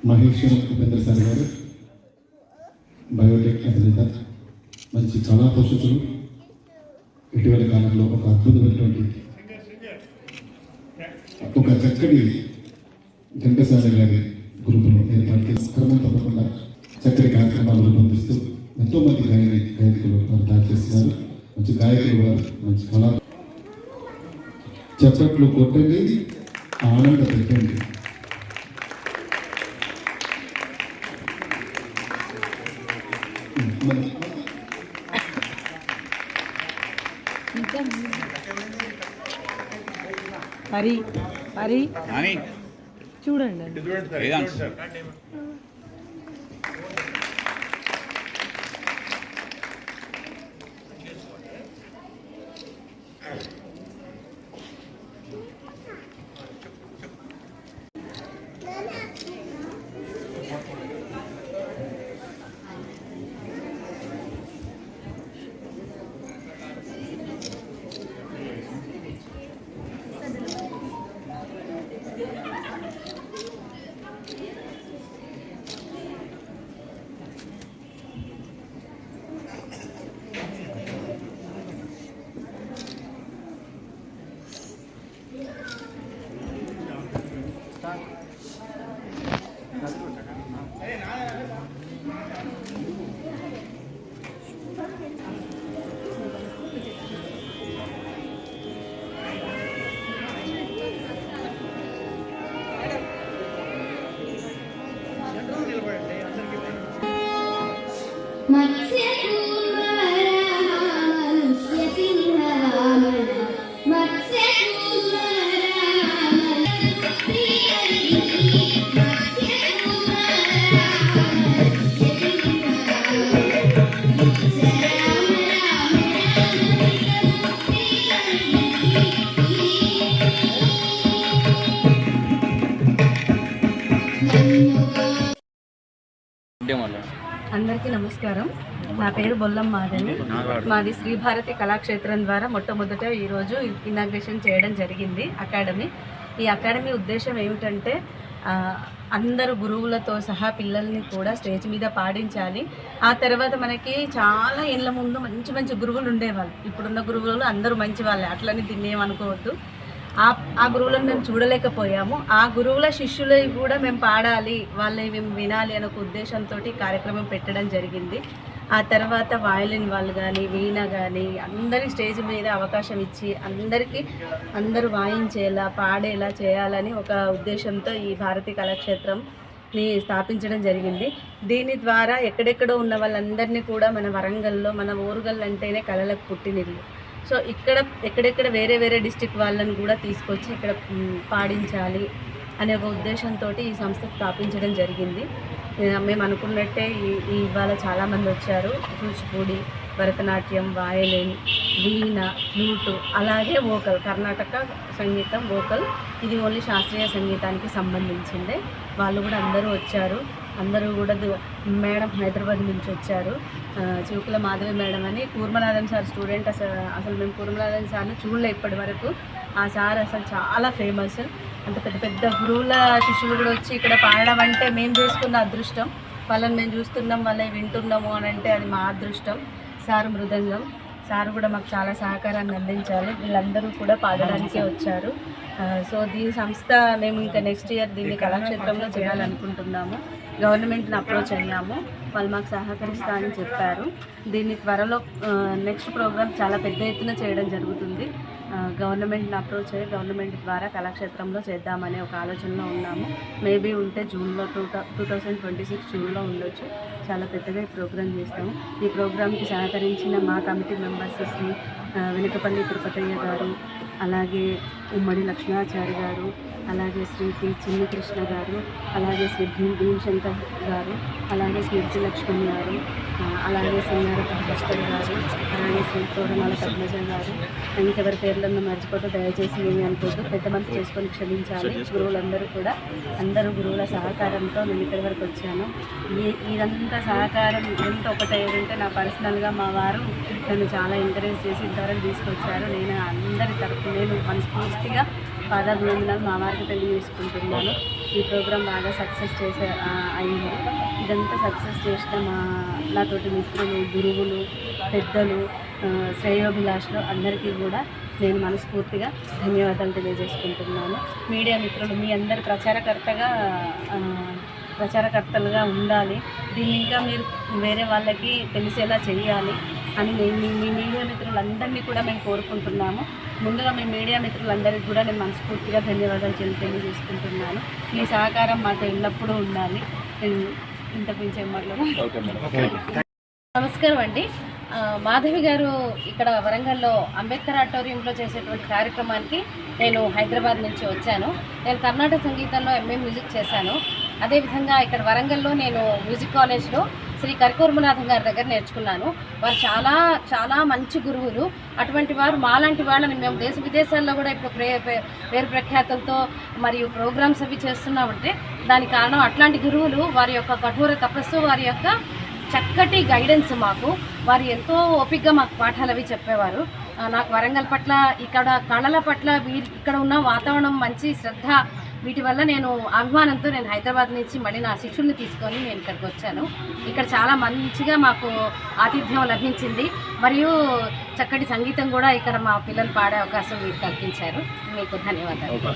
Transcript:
Maheshwaram Upendra sir గారు Biotech అధినేత, మంచి కళా పోషకులు. ఇటీవల కాలంలో ఒక అద్భుతమైనటువంటి ఒక చక్కటి ఘంటసాల గారి గ్రూపును ఏర్పాటు చేసి క్రమం తప్పకుండా చక్కటి కార్యక్రమాలు రూపొందిస్తూ ఎంతోమంది గాయకులు వారు తయారు చేస్తున్నారు. మంచి గాయకులు వారు, మంచి కళా చప్పట్లు కొట్టండి, ఆనంద పెట్టండి. హరి హరి చూడండి అందరికీ నమస్కారం. నా పేరు బొల్లం మాధవి. మాది శ్రీ భారతి కళాక్షేత్రం ద్వారా మొట్టమొదట ఈరోజు ఇనాగ్రేషన్ చేయడం జరిగింది అకాడమీ. ఈ అకాడమీ ఉద్దేశం ఏమిటంటే అందరు గురువులతో సహా పిల్లల్ని కూడా స్టేజ్ మీద పాడించాలి. ఆ తర్వాత మనకి చాలా ఏళ్ళ ముందు మంచి మంచి గురువులు ఉండేవాళ్ళు. ఇప్పుడున్న గురువులు అందరూ మంచి వాళ్ళే, అట్లని దీన్ని ఏమనుకోవద్దు. ఆ గురువులను మేము చూడలేకపోయాము. ఆ గురువుల శిష్యులవి కూడా మేము పాడాలి, వాళ్ళని మేము వినాలి అనే ఒక ఉద్దేశంతో కార్యక్రమం పెట్టడం జరిగింది. ఆ తర్వాత వయలిన్ వాళ్ళు కానీ, వీణ కానీ అందరి స్టేజ్ మీద అవకాశం ఇచ్చి అందరూ వాయించేలా, పాడేలా చేయాలని ఒక ఉద్దేశంతో ఈ భారతీ కళాక్షేత్రంని స్థాపించడం జరిగింది. దీని ద్వారా ఎక్కడెక్కడో ఉన్న వాళ్ళందరినీ కూడా మన వరంగల్లో, మన ఓరుగల్ అంటేనే కళలకు పుట్టినిల్లు. సో ఎక్కడెక్కడ వేరే వేరే డిస్ట్రిక్ట్ వాళ్ళని కూడా తీసుకొచ్చి ఇక్కడ పాడించాలి అనే ఒక ఉద్దేశంతో ఈ సంస్థ స్థాపించడం జరిగింది. మేము అనుకున్నట్టే ఇవాళ చాలామంది వచ్చారు. కూచిపూడి, భరతనాట్యం, వయలిన్, వీణ, ఫ్లూటు, అలాగే వోకల్, కర్ణాటక సంగీతం వోకల్, ఇది ఓన్లీ శాస్త్రీయ సంగీతానికి సంబంధించిందే. వాళ్ళు కూడా అందరూ వచ్చారు. అందరూ కూడా మేడం హైదరాబాద్ నుంచి వచ్చారు. చివుకుల మాధవి మేడం అని కూర్మనాథన్ సార్ స్టూడెంట్. అసలు మేము కూర్మనాథన్ సార్ని చూడలే ఇప్పటి వరకు. ఆ సార్ అసలు చాలా ఫేమస్. అంత పెద్ద పెద్ద గురువుల శిష్యులు కూడా వచ్చి ఇక్కడ పాడడం అంటే మేము చేసుకున్న అదృష్టం. వాళ్ళని మేము చూస్తున్నాం, వాళ్ళని వింటున్నాము అని అంటే అది మా అదృష్టం. సార్ మృదంగం సార్ కూడా మాకు చాలా సహకారాన్ని అందించాలి. వీళ్ళందరూ కూడా పాడడానికే వచ్చారు. సో దీని సంస్థ మేము ఇంకా నెక్స్ట్ ఇయర్ దీన్ని కళాక్షేత్రంలో చేయాలనుకుంటున్నాము. గవర్నమెంట్ని అప్రోచ్ అయ్యాము, వాళ్ళు మాకు సహకరిస్తా అని చెప్పారు. దీన్ని త్వరలో నెక్స్ట్ ప్రోగ్రామ్ చాలా పెద్ద ఎత్తున చేయడం జరుగుతుంది. గవర్నమెంట్ని అప్రోచ్ అయ్యి గవర్నమెంట్ ద్వారా కళాక్షేత్రంలో చేద్దామనే ఒక ఆలోచనలో ఉన్నాము. మేబీ ఉంటే జూన్లో 2026 జూన్లో ఉండొచ్చు. చాలా పెద్దగా ఈ ప్రోగ్రాం చేస్తాము. ఈ ప్రోగ్రాంకి సహకరించిన మా కమిటీ మెంబర్స్ శ్రీ వెనుకపల్లి తిరుపతయ్య గారు, అలాగే ఉమ్మడి లక్ష్మణాచారి గారు, అలాగే శ్రీ పి చిన్ని కృష్ణ గారు, అలాగే శ్రీ భీమశంకర్ గారు, అలాగే స్మృతి లక్ష్మణ్ గారు, అలాగే సింగారపు భాస్కర్ గారు, అలాగే శ్రీ తోరణాల పద్మజ గారు. ఇంకెవరి పేర్లను మర్చిపోతే దయచేసి ఏమి అనుకోవద్దు, పెద్ద మనసు చేసుకొని క్షమించాలి. గురువులందరూ కూడా అందరూ గురువుల సహకారంతో నేను ఇక్కడి వరకు వచ్చాను. ఇదంతా సహకారం ఎంత ఒకటేంటే నా పర్సనల్గా మా వారు నన్ను చాలా ఎంకరేజ్ చేసి ఇంతవరకు తీసుకొచ్చారు. నేను అందరి తరఫు నేను మనస్ఫూర్తిగా పాదాభివందనాలు మా వారికి తెలియజేసుకుంటున్నాను. ఈ ప్రోగ్రాం బాగా సక్సెస్ అయింది. ఇదంతా సక్సెస్ చేసిన నాతోటి మిత్రులు, గురువులు, పెద్దలు, శ్రేయోభిలాషులు అందరికీ కూడా నేను మనస్ఫూర్తిగా ధన్యవాదాలు తెలియజేసుకుంటున్నాను. మీడియా మిత్రులు మీ అందరి ప్రచారకర్తలుగా ఉండాలి. దీన్ని ఇంకా మీరు వేరే వాళ్ళకి తెలిసేలా చేయాలి అని మీ మీడియా మిత్రులందరినీ కూడా మేము కోరుకుంటున్నాము. ముందుగా మీ మీడియా మిత్రులందరికీ కూడా నేను మనస్ఫూర్తిగా ధన్యవాదాలు తెలియజేసుకుంటున్నాను. మీ సహకారం మాతో ఎల్లప్పుడూ ఉండాలి. ఇంతకు మించి ఏం మాట్లాడాలి. నమస్కారం అండి. మాధవి గారు ఇక్కడ వరంగల్లో అంబేద్కర్ ఆడిటోరియంలో చేసేటువంటి కార్యక్రమానికి నేను హైదరాబాద్ నుంచి వచ్చాను. నేను కర్ణాటక సంగీతంలో ఎంఏ మ్యూజిక్ చేశాను. అదేవిధంగా ఇక్కడ వరంగల్లో నేను మ్యూజిక్ కాలేజ్లో శ్రీ కరికూర్మనాథం గారి దగ్గర నేర్చుకున్నాను. వారు చాలా చాలా మంచి గురువులు. అటువంటి వారు మాలాంటి వాళ్ళని మేము దేశ విదేశాల్లో కూడా ఇప్పుడు పేరు ప్రఖ్యాతులతో మరియు ప్రోగ్రామ్స్ అవి చేస్తున్నామంటే దానికి కారణం అట్లాంటి గురువులు, వారి యొక్క కఠోర తపస్సు, వారి యొక్క చక్కటి గైడెన్స్. వారు ఎంతో ఓపికగా మాకు పాఠాలు అవి చెప్పేవారు. నాకు వరంగల్ పట్ల, ఇక్కడ కళల పట్ల, ఇక్కడ ఉన్న వాతావరణం, మంచి శ్రద్ధ, వీటి వల్ల నేను అభిమానంతో నేను హైదరాబాద్ నుంచి మళ్ళీ నా శిష్యుల్ని తీసుకొని నేను ఇక్కడికి వచ్చాను. ఇక్కడ చాలా మంచిగా మాకు ఆతిథ్యం లభించింది. మరియు చక్కటి సంగీతం కూడా ఇక్కడ మా పిల్లలు పాడే అవకాశం మీరు కల్పించారు. మీకు ధన్యవాదాలు.